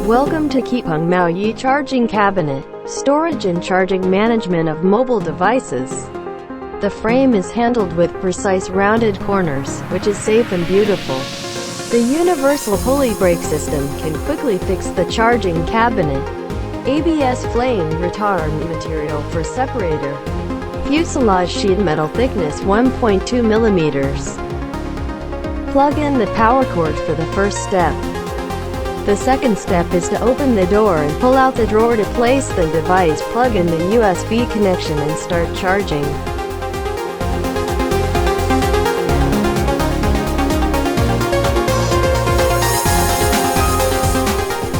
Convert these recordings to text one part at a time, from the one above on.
Welcome to Qipeng UV Charging Cabinet, storage and charging management of mobile devices. The frame is handled with precise rounded corners, which is safe and beautiful. The universal pulley brake system can quickly fix the charging cabinet. ABS flame retardant material for separator. Fuselage sheet metal thickness 1.2 millimeters. Plug in the power cord for the first step. The second step is to open the door and pull out the drawer to place the device. Plug in the USB connection and start charging.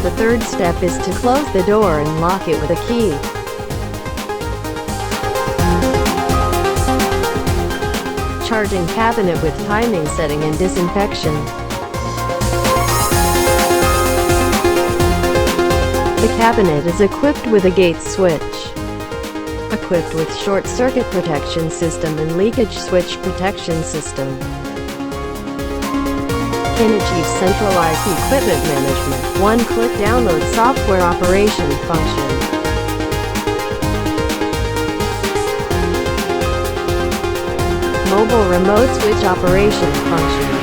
The third step is to close the door and lock it with a key. Charging cabinet with timing setting and disinfection. The cabinet is equipped with a gate switch, equipped with short circuit protection system and leakage switch protection system. Can achieve centralized equipment management, one-click download software operation function. Mobile remote switch operation function.